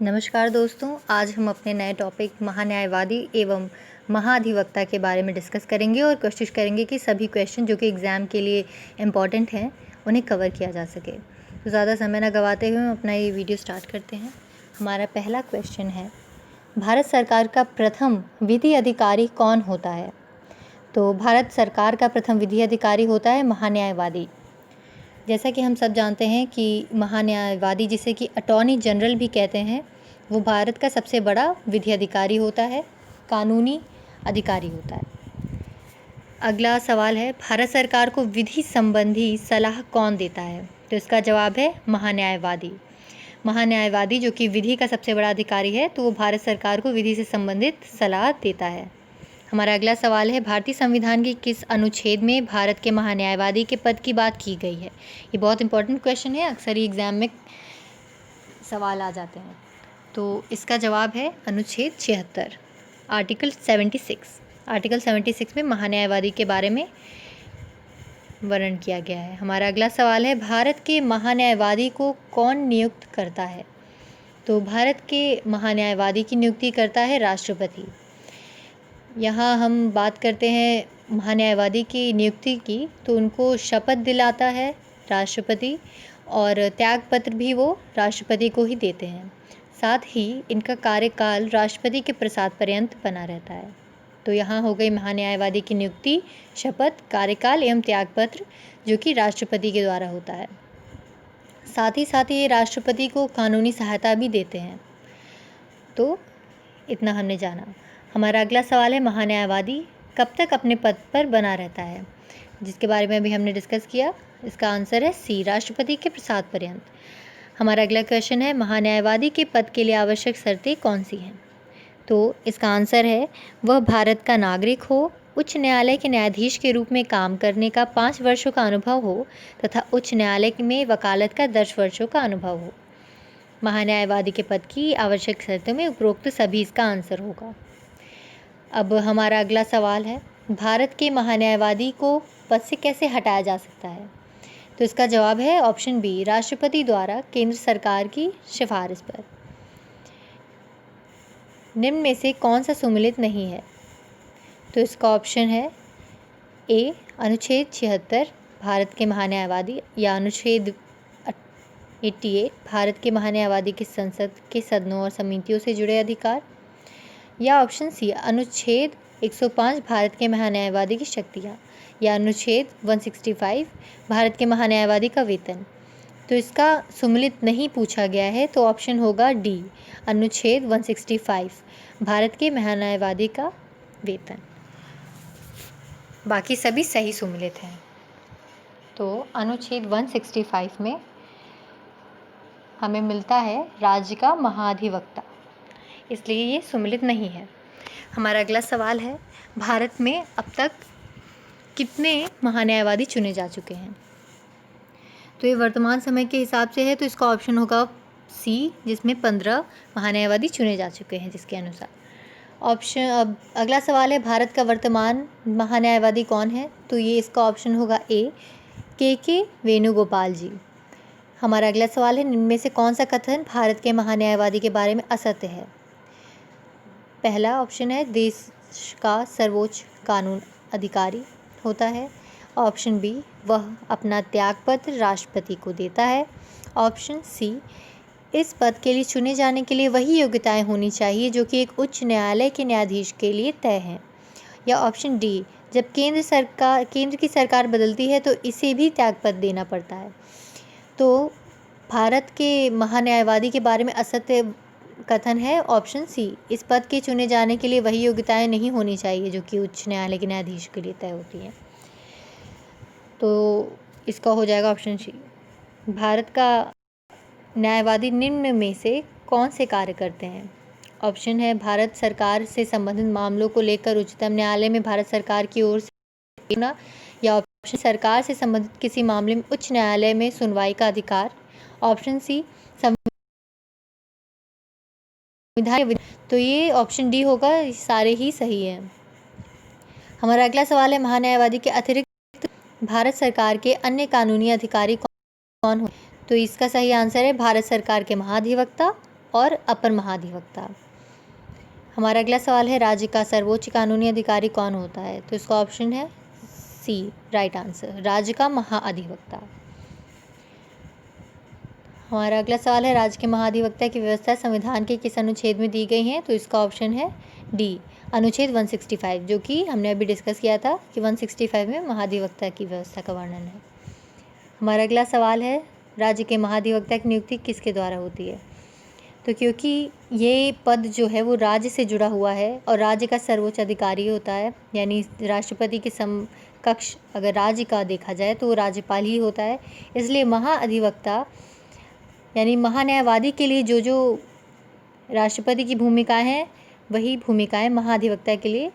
नमस्कार दोस्तों, आज हम अपने नए टॉपिक महान्यायवादी एवं महाधिवक्ता के बारे में डिस्कस करेंगे और कोशिश करेंगे कि सभी क्वेश्चन जो कि एग्ज़ाम के लिए इम्पॉर्टेंट हैं उन्हें कवर किया जा सके। तो ज़्यादा समय न गवाते हुए हम अपना ये वीडियो स्टार्ट करते हैं। हमारा पहला क्वेश्चन है, भारत सरकार का प्रथम विधि अधिकारी कौन होता है? तो भारत सरकार का प्रथम विधि अधिकारी होता है महान्यायवादी। जैसा कि हम सब जानते हैं कि महान्यायवादी, जिसे कि अटॉर्नी जनरल भी कहते हैं, वो भारत का सबसे बड़ा विधि अधिकारी होता है, कानूनी अधिकारी होता है। अगला सवाल है, भारत सरकार को विधि संबंधी सलाह कौन देता है? तो इसका जवाब है महान्यायवादी। महान्यायवादी जो कि विधि का सबसे बड़ा अधिकारी है, तो वो भारत सरकार को विधि से संबंधित सलाह देता है। हमारा अगला सवाल है, भारतीय संविधान के किस अनुच्छेद में भारत के महान्यायवादी के पद की बात की गई है? ये बहुत इंपॉर्टेंट क्वेश्चन है, अक्सर ही एग्ज़ाम में सवाल आ जाते हैं। तो इसका जवाब है अनुच्छेद 76, आर्टिकल 76। आर्टिकल 76 में महान्यायवादी के बारे में वर्णन किया गया है। हमारा अगला सवाल है, भारत के महान्यायवादी को कौन नियुक्त करता है? तो भारत के महान्यायवादी की नियुक्ति करता है राष्ट्रपति। यहाँ हम बात करते हैं महान्यायवादी की नियुक्ति की, तो उनको शपथ दिलाता है राष्ट्रपति और त्यागपत्र भी वो राष्ट्रपति को ही देते हैं। साथ ही इनका कार्यकाल राष्ट्रपति के प्रसाद पर्यंत बना रहता है। तो यहाँ हो गई महान्यायवादी की नियुक्ति, शपथ, कार्यकाल एवं त्यागपत्र, जो कि राष्ट्रपति के द्वारा होता है। साथ ही ये राष्ट्रपति को कानूनी सहायता भी देते हैं। तो इतना हमने जाना। हमारा अगला सवाल है, महान्यायवादी कब तक अपने पद पर बना रहता है? जिसके बारे में अभी हमने डिस्कस किया। इसका आंसर है सी, राष्ट्रपति के प्रसाद पर्यंत। हमारा अगला क्वेश्चन है, महान्यायवादी के पद के लिए आवश्यक शर्तें कौन सी हैं? तो इसका आंसर है, वह भारत का नागरिक हो, उच्च न्यायालय के न्यायाधीश के रूप में काम करने का 5 वर्षों का अनुभव हो तथा उच्च न्यायालय में वकालत का 10 वर्षों का अनुभव हो। महान्यायवादी के पद की आवश्यक शर्तों में उपरोक्त सभी इसका आंसर होगा। अब हमारा अगला सवाल है, भारत के महान्यायवादी को पद से कैसे हटाया जा सकता है? तो इसका जवाब है ऑप्शन बी, राष्ट्रपति द्वारा केंद्र सरकार की सिफारिश पर। निम्न में से कौन सा सुमेलित नहीं है? तो इसका ऑप्शन है ए, अनुच्छेद 76 भारत के महान्यायवादी, या अनुच्छेद 88 भारत के महान्यायवादी के संसद के सदनों और समितियों से जुड़े अधिकार, या ऑप्शन सी, अनुच्छेद 105 भारत के महान्यायवादी की शक्तियाँ, या अनुच्छेद 165 भारत के महान्यायवादी का वेतन। तो इसका सुमेलित नहीं पूछा गया है, तो ऑप्शन होगा डी, अनुच्छेद 165 भारत के महान्यायवादी का वेतन। बाकी सभी सही सुमेलित हैं। तो अनुच्छेद 165 में हमें मिलता है राज्य का महाधिवक्ता, इसलिए ये सुमेलित नहीं है। हमारा अगला सवाल है, भारत में अब तक कितने महान्यायवादी चुने जा चुके हैं? तो ये वर्तमान समय के हिसाब से है, तो इसका ऑप्शन होगा सी, जिसमें 15 महान्यायवादी चुने जा चुके हैं जिसके अनुसार। अब अगला सवाल है, भारत का वर्तमान महान्यायवादी कौन है? तो ये इसका ऑप्शन होगा ए, के वेणुगोपाल जी। हमारा अगला सवाल है, इनमें से कौन सा कथन भारत के महान्यायवादी के बारे में असत्य है? पहला ऑप्शन है, देश का सर्वोच्च कानून अधिकारी होता है। ऑप्शन बी, वह अपना त्यागपत्र राष्ट्रपति को देता है। ऑप्शन सी, इस पद के लिए चुने जाने के लिए वही योग्यताएं होनी चाहिए जो कि एक उच्च न्यायालय के न्यायाधीश के लिए तय हैं। या ऑप्शन डी, जब केंद्र की सरकार बदलती है तो इसे भी त्यागपत्र देना पड़ता है। तो भारत के महान्यायवादी के बारे में असत्य कथन है ऑप्शन सी, इस पद के चुने जाने के लिए वही योग्यताएं नहीं होनी चाहिए जो कि उच्च न्यायालय के न्यायाधीश के लिए तय होती हैं। तो इसका हो जाएगा ऑप्शन सी। भारत का न्यायवादी निम्न में से कौन से कार्य करते हैं? ऑप्शन है, भारत सरकार से संबंधित मामलों को लेकर उच्चतम न्यायालय में भारत सरकार की ओर से, या ऑप्शन सरकार से संबंधित किसी मामले में उच्च न्यायालय में सुनवाई का अधिकार। ऑप्शन सी, संविधान। तो ये ऑप्शन डी होगा, सारे ही सही हैं। हमारा अगला सवाल है, महान्यायवादी के अतिरिक्त भारत सरकार के अन्य कानूनी अधिकारी कौन हो? तो इसका सही आंसर है भारत सरकार के महाधिवक्ता और अपर महाधिवक्ता। हमारा अगला सवाल है, राज्य का सर्वोच्च कानूनी अधिकारी कौन होता है? तो इसका ऑप्शन है सी, राइट आंसर, राज्य का महाअधिवक्ता। हमारा अगला सवाल है, राज्य के महाधिवक्ता की व्यवस्था संविधान के किस अनुच्छेद में दी गई है? तो इसका ऑप्शन है डी, अनुच्छेद 165, जो कि हमने अभी डिस्कस किया था कि 165 में महाधिवक्ता की व्यवस्था का वर्णन है। हमारा अगला सवाल है, राज्य के महाधिवक्ता की नियुक्ति किसके द्वारा होती है? तो क्योंकि ये पद जो है वो राज्य से जुड़ा हुआ है और राज्य का सर्वोच्च अधिकारी होता है, यानी राष्ट्रपति के समकक्ष अगर राज्य का देखा जाए तो वो राज्यपाल ही होता है, इसलिए महाअधिवक्ता यानी महान्यायवादी के लिए जो जो राष्ट्रपति की भूमिकाएं हैं वही भूमिकाएं महाधिवक्ता के लिए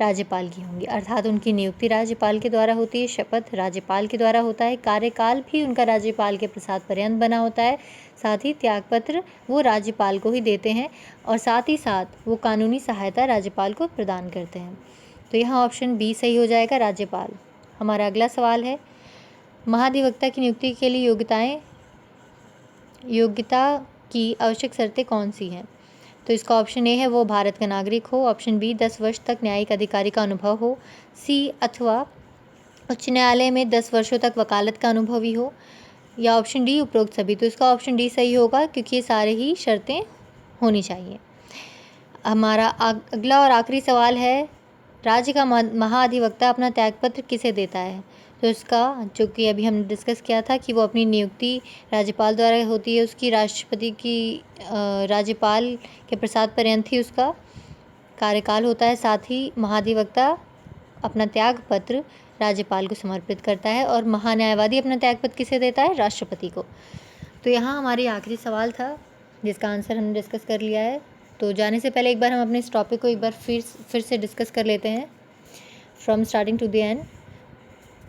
राज्यपाल की होंगी, अर्थात उनकी नियुक्ति राज्यपाल के द्वारा होती है, शपथ राज्यपाल के द्वारा होता है, कार्यकाल भी उनका राज्यपाल के प्रसाद पर्यंत बना होता है, साथ ही त्यागपत्र वो राज्यपाल को ही देते हैं और साथ ही साथ वो कानूनी सहायता राज्यपाल को प्रदान करते हैं। तो यहाँ ऑप्शन बी सही हो जाएगा, राज्यपाल। हमारा अगला सवाल है, महाधिवक्ता की नियुक्ति के लिए योग्यता की आवश्यक शर्तें कौन सी हैं? तो इसका ऑप्शन ए है वो भारत का नागरिक हो, ऑप्शन बी 10 वर्ष तक न्यायिक अधिकारी का अनुभव हो, सी अथवा उच्च न्यायालय में 10 वर्षों तक वकालत का अनुभवी हो, या ऑप्शन डी उपरोक्त सभी। तो इसका ऑप्शन डी सही होगा क्योंकि ये सारे ही शर्तें होनी चाहिए। हमारा अगला और आखिरी सवाल है, राज्य का महाधिवक्ता अपना त्यागपत्र किसे देता है? तो इसका जो कि अभी हमने डिस्कस किया था कि वो अपनी नियुक्ति राज्यपाल द्वारा होती है, उसकी राष्ट्रपति की राज्यपाल के प्रसाद पर्यंत ही उसका कार्यकाल होता है, साथ ही महाधिवक्ता अपना त्यागपत्र राज्यपाल को समर्पित करता है और महान्यायवादी अपना त्यागपत्र किसे देता है? राष्ट्रपति को। तो यहाँ हमारी आखिरी सवाल था जिसका आंसर हमने डिस्कस कर लिया है। तो जाने से पहले एक बार हम अपने इस टॉपिक को एक बार फिर से डिस्कस कर लेते हैं from starting to the end.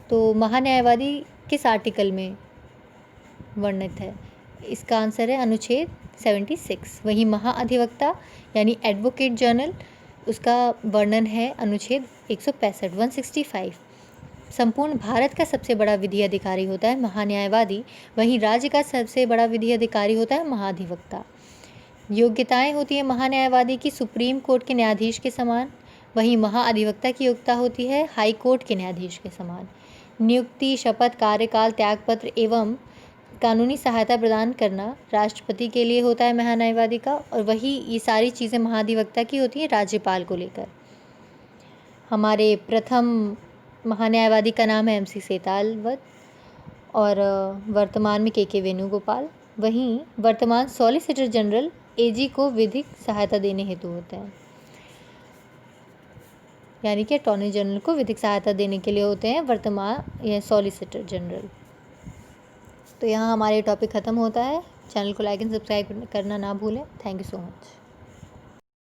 तो महान्यायवादी किस आर्टिकल में वर्णित है? इसका आंसर है अनुच्छेद 76। वहीं महाअधिवक्ता यानी एडवोकेट जनरल, उसका वर्णन है अनुच्छेद 165, 165। संपूर्ण भारत का सबसे बड़ा विधि अधिकारी होता है महान्यायवादी, वहीं राज्य का सबसे बड़ा विधि अधिकारी होता है महाधिवक्ता। योग्यताएं होती है महान्यायवादी की सुप्रीम कोर्ट के न्यायाधीश के समान, वहीं महाअधिवक्ता की योग्यता होती है हाई कोर्ट के न्यायाधीश के समान। नियुक्ति, शपथ, कार्यकाल, त्यागपत्र एवं कानूनी सहायता प्रदान करना राष्ट्रपति के लिए होता है महान्यायवादी का, और वही ये सारी चीज़ें महाधिवक्ता की होती हैं राज्यपाल को लेकर। हमारे प्रथम महान्यायवादी का नाम है MC सेतालवत और वर्तमान में KK वेणुगोपाल। वहीं वर्तमान सॉलिसिटर जनरल AG को विधिक सहायता देने हेतु होते हैं, यानी कि अटॉर्नी जनरल को विधिक सहायता देने के लिए होते हैं वर्तमान या सॉलिसिटर जनरल। तो यहाँ हमारे टॉपिक ख़त्म होता है। चैनल को लाइक एंड सब्सक्राइब करना ना भूलें। Thank you so much.